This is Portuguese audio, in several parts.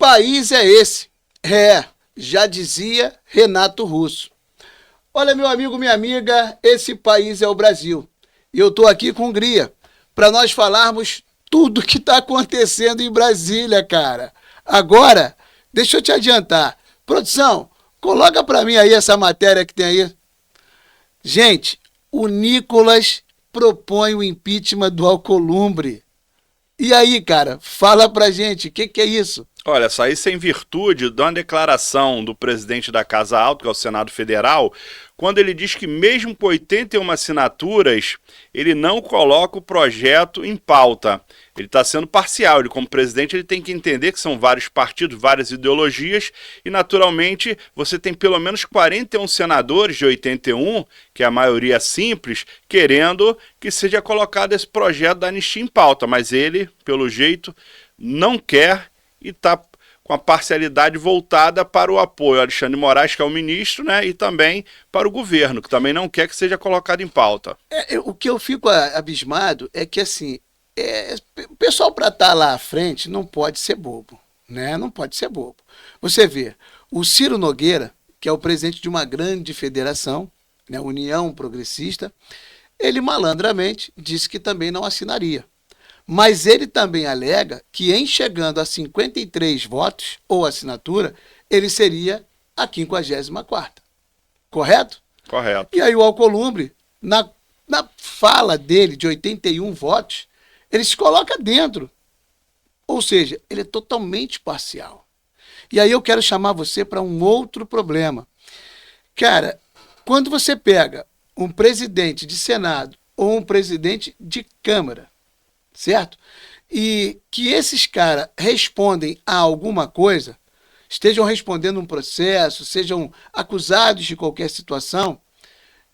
país é esse? Já dizia Renato Russo. Olha, meu amigo, minha amiga, esse país é o Brasil. E eu estou aqui com Hungria para nós falarmos tudo que está acontecendo em Brasília, cara. Agora, deixa eu te adiantar. Produção, coloca para mim aí essa matéria que tem aí. Gente, o Nicolas propõe o impeachment do Alcolumbre. E aí, cara, fala pra gente, o que é isso? Olha, só isso em virtude de uma declaração do presidente da Casa Alta, que é o Senado Federal, quando ele diz que mesmo com 81 assinaturas, ele não coloca o projeto em pauta. Ele está sendo parcial, ele como presidente ele tem que entender que são vários partidos, várias ideologias, e naturalmente você tem pelo menos 41 senadores de 81, que é a maioria simples, querendo que seja colocado esse projeto da anistia em pauta, mas ele, pelo jeito, não quer e está com a parcialidade voltada para o apoio a Alexandre de Moraes, que é o ministro, né, e também para o governo, que também não quer que seja colocado em pauta. O que eu fico abismado é que, assim, o pessoal para estar lá à frente não pode ser bobo, né? Não pode ser bobo. Você vê, o Ciro Nogueira, que é o presidente de uma grande federação, né, União Progressista, ele malandramente disse que também não assinaria. Mas ele também alega que, em chegando a 53 votos ou assinatura, ele seria a 54ª. Correto? Correto. E aí o Alcolumbre, na fala dele de 81 votos, ele se coloca dentro. Ou seja, ele é totalmente parcial. E aí eu quero chamar você para um outro problema. Cara, quando você pega um presidente de Senado ou um presidente de Câmara, certo? E que esses caras respondem a alguma coisa, estejam respondendo um processo, sejam acusados de qualquer situação,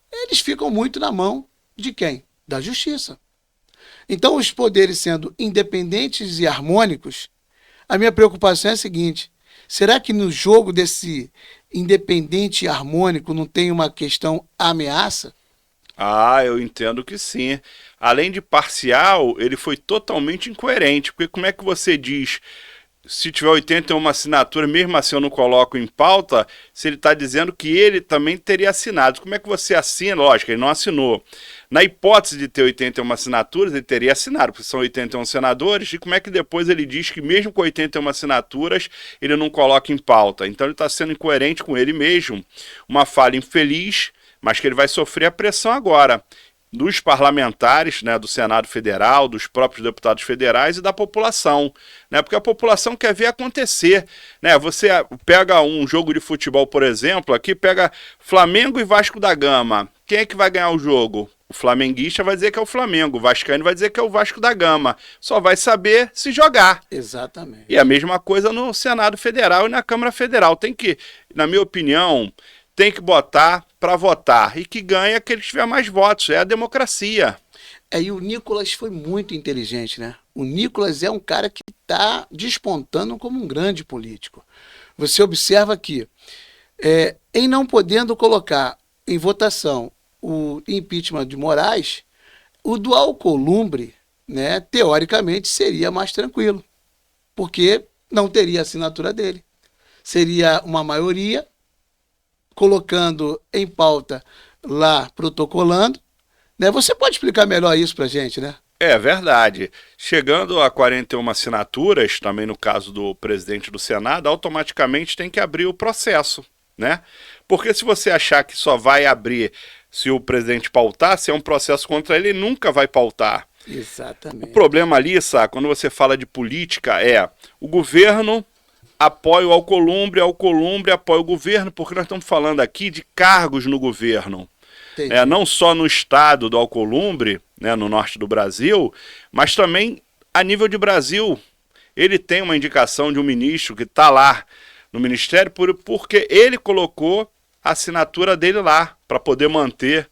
eles ficam muito na mão de quem? Da justiça. Então, os poderes sendo independentes e harmônicos, a minha preocupação é a seguinte: será que no jogo desse independente e harmônico não tem uma questão ameaça? Ah, eu entendo que sim. Além de parcial, ele foi totalmente incoerente, porque como é que você diz, se tiver 81 assinaturas, mesmo assim eu não coloco em pauta, se ele está dizendo que ele também teria assinado. Como é que você assina? Lógico, ele não assinou. Na hipótese de ter 81 assinaturas, ele teria assinado, porque são 81 senadores, e como é que depois ele diz que mesmo com 81 assinaturas, ele não coloca em pauta? Então ele está sendo incoerente com ele mesmo, uma fala infeliz, mas que ele vai sofrer a pressão agora dos parlamentares, né, do Senado Federal, dos próprios deputados federais e da população, né, porque a população quer ver acontecer, né, você pega um jogo de futebol, por exemplo, aqui pega Flamengo e Vasco da Gama, quem é que vai ganhar o jogo? O flamenguista vai dizer que é o Flamengo, o vascaíno vai dizer que é o Vasco da Gama, só vai saber se jogar. Exatamente. E a mesma coisa no Senado Federal e na Câmara Federal, tem que, na minha opinião, tem que botar para votar. E que ganha aquele que tiver mais votos. É a democracia. E o Nicolas foi muito inteligente, né? O Nicolas é um cara que está despontando como um grande político. Você observa que, em não podendo colocar em votação o impeachment de Moraes, o do Alcolumbre, né, teoricamente, seria mais tranquilo. Porque não teria assinatura dele. Seria uma maioria colocando em pauta lá, protocolando, né? Você pode explicar melhor isso para a gente, né? É verdade. Chegando a 41 assinaturas, também no caso do presidente do Senado, automaticamente tem que abrir o processo, né? Porque se você achar que só vai abrir se o presidente pautar, se é um processo contra ele, ele nunca vai pautar. Exatamente. O problema ali, Sá, quando você fala de política, é o governo apoia o Alcolumbre apoia o governo, porque nós estamos falando aqui de cargos no governo. Não só no estado do Alcolumbre, né, no norte do Brasil, mas também a nível de Brasil. Ele tem uma indicação de um ministro que está lá no ministério porque ele colocou a assinatura dele lá para poder manter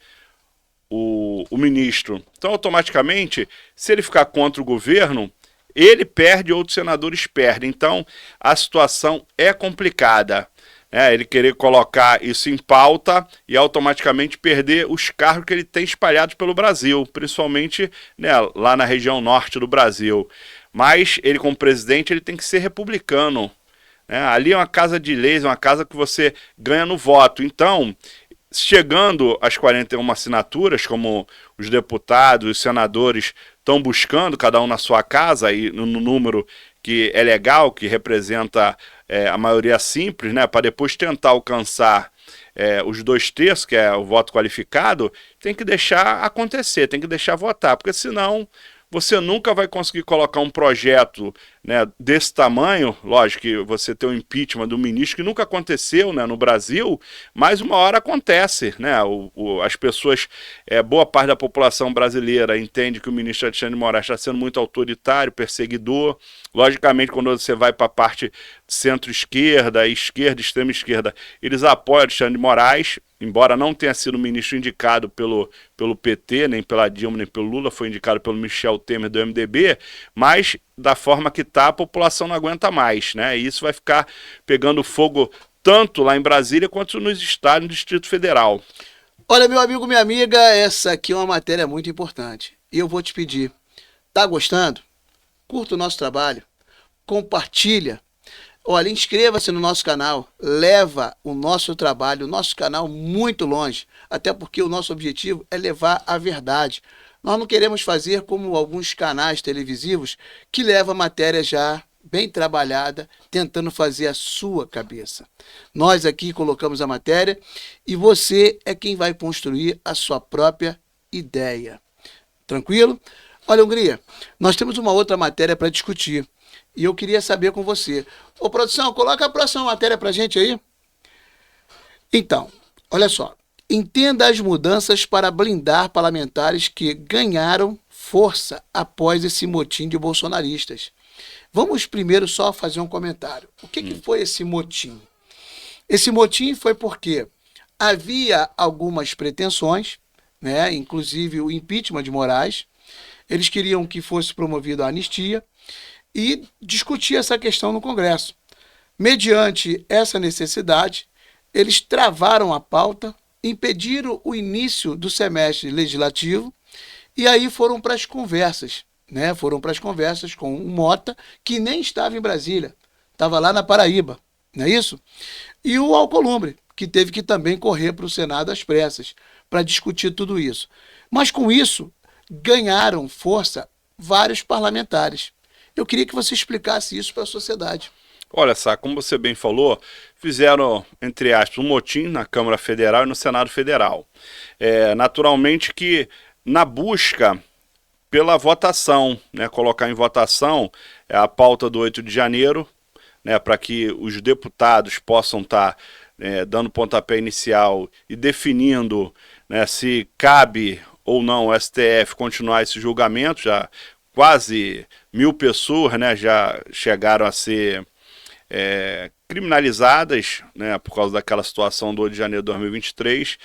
o ministro. Então, automaticamente, se ele ficar contra o governo, ele perde, outros senadores perdem. Então, a situação é complicada. Ele querer colocar isso em pauta e automaticamente perder os cargos que ele tem espalhados pelo Brasil, principalmente, né, lá na região norte do Brasil. Mas ele, como presidente, ele tem que ser republicano. né? Ali é uma casa de leis, é uma casa que você ganha no voto. Então, chegando às 41 assinaturas, como os deputados, os senadores estão buscando, cada um na sua casa, e no número que é legal, que representa a maioria simples, né, para depois tentar alcançar os 2/3, que é o voto qualificado, tem que deixar acontecer, tem que deixar votar, porque senão você nunca vai conseguir colocar um projeto, né, desse tamanho. Lógico que você tem o impeachment do ministro, que nunca aconteceu, né, no Brasil, mas uma hora acontece, né? As pessoas, boa parte da população brasileira entende que o ministro Alexandre de Moraes está sendo muito autoritário, perseguidor. Logicamente, quando você vai para a parte centro-esquerda, esquerda, extrema-esquerda, eles apoiam Alexandre de Moraes, embora não tenha sido ministro indicado pelo PT, nem pela Dilma, nem pelo Lula, foi indicado pelo Michel Temer do MDB, mas da forma que está, a população não aguenta mais, né? E isso vai ficar pegando fogo tanto lá em Brasília quanto nos estados, no Distrito Federal. Olha, meu amigo, minha amiga, essa aqui é uma matéria muito importante. E eu vou te pedir, tá gostando? Curta o nosso trabalho, compartilha. Olha, inscreva-se no nosso canal, leva o nosso trabalho, o nosso canal muito longe, até porque o nosso objetivo é levar a verdade. Nós não queremos fazer como alguns canais televisivos que levam a matéria já bem trabalhada, tentando fazer a sua cabeça. Nós aqui colocamos a matéria e você é quem vai construir a sua própria ideia. Tranquilo? Olha, Hungria, nós temos uma outra matéria para discutir. E eu queria saber com você. Ô, produção, coloca a próxima matéria pra gente aí. Então, olha só. Entenda as mudanças para blindar parlamentares que ganharam força após esse motim de bolsonaristas. Vamos primeiro só fazer um comentário. O que foi esse motim? Esse motim foi porque havia algumas pretensões, né, inclusive o impeachment de Moraes. Eles queriam que fosse promovida a anistia e discutir essa questão no Congresso. Mediante essa necessidade, eles travaram a pauta, impediram o início do semestre legislativo e aí foram para as conversas, né? Foram para as conversas com o Mota, que nem estava em Brasília, estava lá na Paraíba, não é isso? E o Alcolumbre, que teve que também correr para o Senado às pressas para discutir tudo isso. Mas com isso, ganharam força vários parlamentares. Eu queria que você explicasse isso para a sociedade. Olha só, como você bem falou, fizeram, entre aspas, um motim na Câmara Federal e no Senado Federal. Naturalmente que na busca pela votação, né, colocar em votação a pauta do 8 de janeiro, né, para que os deputados possam estar dando pontapé inicial e definindo, né, se cabe ou não o STF continuar esse julgamento. Já quase 1.000 pessoas, né, já chegaram a ser criminalizadas, né, por causa daquela situação do 8 de janeiro de 2023,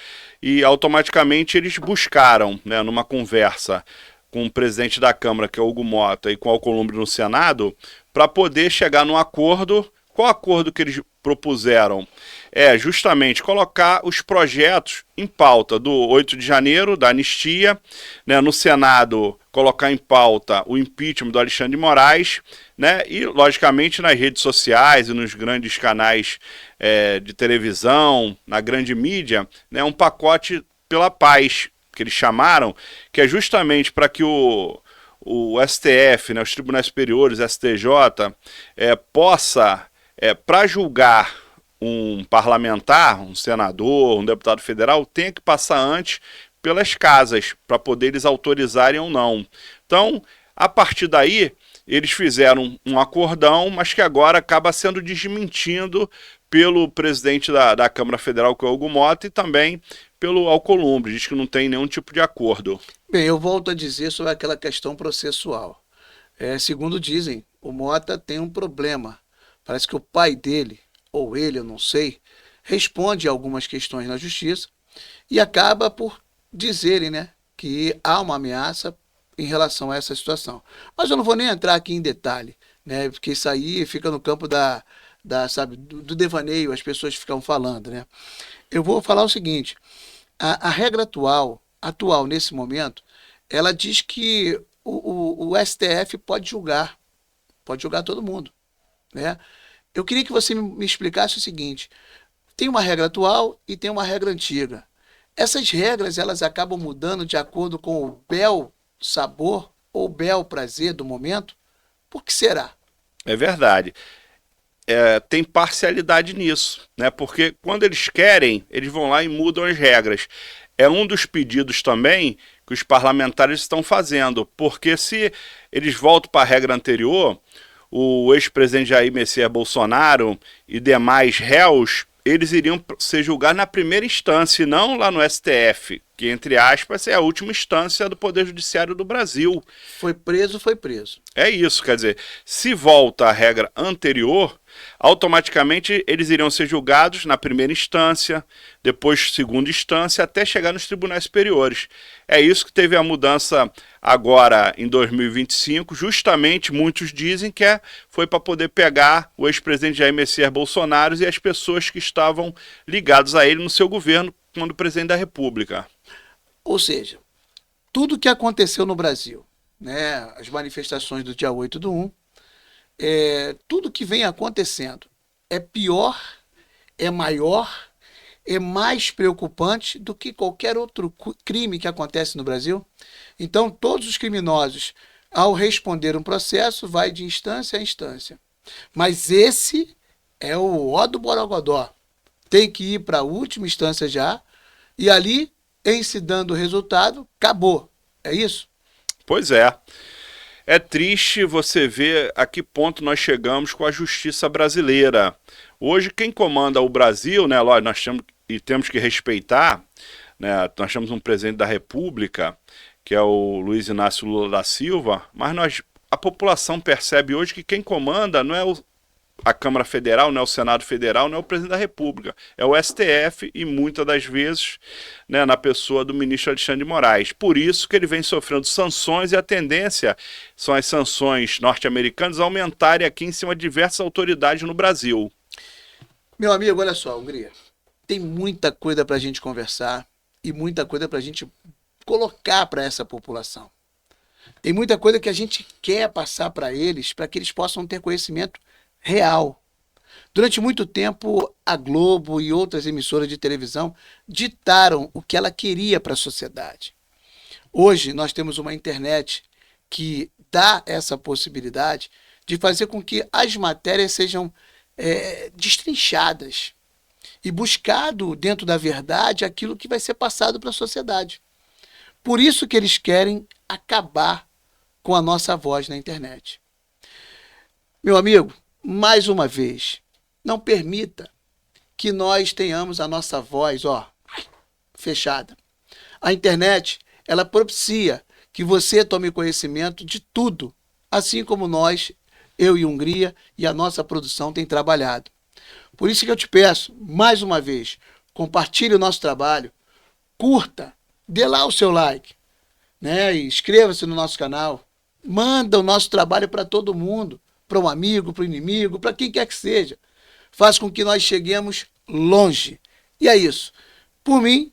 e automaticamente eles buscaram, né, numa conversa com o presidente da Câmara, que é o Hugo Mota, e com o Alcolumbre no Senado, para poder chegar num acordo. Qual acordo que eles propuseram? É justamente colocar os projetos em pauta do 8 de janeiro, da anistia, né, no Senado colocar em pauta o impeachment do Alexandre de Moraes, né, e logicamente nas redes sociais e nos grandes canais de televisão, na grande mídia, né, um pacote pela paz, que eles chamaram, que é justamente para que o STF, né, os tribunais superiores, STJ, possa, para julgar um parlamentar, um senador, um deputado federal, tenha que passar antes pelas casas, para poder eles autorizarem ou não. Então, a partir daí, eles fizeram um acordão, mas que agora acaba sendo desmentido pelo presidente da Câmara Federal, que é o Hugo Mota, e também pelo Alcolumbre, diz que não tem nenhum tipo de acordo. Bem, eu volto a dizer sobre aquela questão processual. Segundo dizem, o Mota tem um problema. Parece que o pai dele, ou ele, eu não sei, responde a algumas questões na justiça e acaba por dizerem, né, que há uma ameaça em relação a essa situação. Mas eu não vou nem entrar aqui em detalhe, né, porque isso aí fica no campo sabe, do devaneio, as pessoas ficam falando, né. Eu vou falar o seguinte, a regra atual nesse momento, ela diz que o STF pode julgar todo mundo, né. eu queria que você me explicasse o seguinte: tem uma regra atual e tem uma regra antiga. Essas regras, elas acabam mudando de acordo com o bel sabor ou bel prazer do momento? Por que será? É verdade. Tem parcialidade nisso, né? Porque quando eles querem, eles vão lá e mudam as regras. É um dos pedidos também que os parlamentares estão fazendo, porque se eles voltam para a regra anterior, o ex-presidente Jair Messias Bolsonaro e demais réus, eles iriam ser julgados na primeira instância, e não lá no STF, que, entre aspas, é a última instância do Poder Judiciário do Brasil. Foi preso, foi preso. É isso, quer dizer, se volta à regra anterior, automaticamente eles iriam ser julgados na primeira instância, depois segunda instância, até chegar nos tribunais superiores. É isso que teve a mudança agora em 2025, justamente muitos dizem que foi para poder pegar o ex-presidente Jair Messias Bolsonaro e as pessoas que estavam ligadas a ele no seu governo quando presidente da República. Ou seja, tudo que aconteceu no Brasil, né, as manifestações do dia 8/1, tudo que vem acontecendo é pior, é maior, é mais preocupante do que qualquer outro crime que acontece no Brasil. Então, todos os criminosos, ao responder um processo, vai de instância a instância. Mas esse é o ó do Borogodó. Tem que ir para a última instância já, e ali, em se dando o resultado, acabou. É isso? Pois é. É triste você ver a que ponto nós chegamos com a justiça brasileira. Hoje, quem comanda o Brasil, né, nós temos que respeitar, né, nós temos um presidente da República, que é o Luiz Inácio Lula da Silva, mas a população percebe hoje que quem comanda não é a Câmara Federal, não é o Senado Federal, não é o presidente da República, é o STF e muitas das vezes, né, na pessoa do ministro Alexandre de Moraes. Por isso que ele vem sofrendo sanções, e a tendência são as sanções norte-americanas aumentarem aqui em cima de diversas autoridades no Brasil. Meu amigo, olha só, Hungria, tem muita coisa para a gente conversar e muita coisa para a gente colocar para essa população. Tem muita coisa que a gente quer passar para eles, para que eles possam ter conhecimento real. Durante muito tempo, a Globo e outras emissoras de televisão ditaram o que ela queria para a sociedade. Hoje, nós temos uma internet que dá essa possibilidade de fazer com que as matérias sejam destrinchadas e buscado dentro da verdade aquilo que vai ser passado para a sociedade. Por isso que eles querem acabar com a nossa voz na internet. Meu amigo, mais uma vez, não permita que nós tenhamos a nossa voz, fechada. A internet, ela propicia que você tome conhecimento de tudo, assim como nós, eu e Hungria, e a nossa produção tem trabalhado. Por isso que eu te peço, mais uma vez, compartilhe o nosso trabalho, curta, dê lá o seu like, né? E inscreva-se no nosso canal, manda o nosso trabalho para todo mundo, para um amigo, para o inimigo, para quem quer que seja. Faz com que nós cheguemos longe. E é isso. Por mim,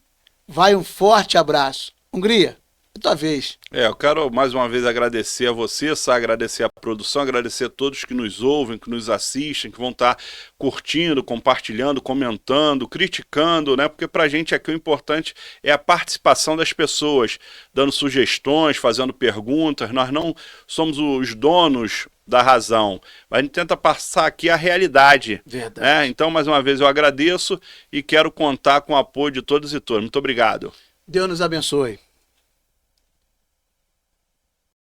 vai um forte abraço. Hungria, é tua vez. Eu quero mais uma vez agradecer a você, agradecer a produção, agradecer a todos que nos ouvem, que nos assistem, que vão estar curtindo, compartilhando, comentando, criticando, né? Porque pra gente aqui o importante é a participação das pessoas, dando sugestões, fazendo perguntas. Nós não somos os donos da razão, mas a gente tenta passar aqui a realidade. Verdade. Né? Então, mais uma vez, eu agradeço e quero contar com o apoio de todos e todas. Muito obrigado. Deus nos abençoe.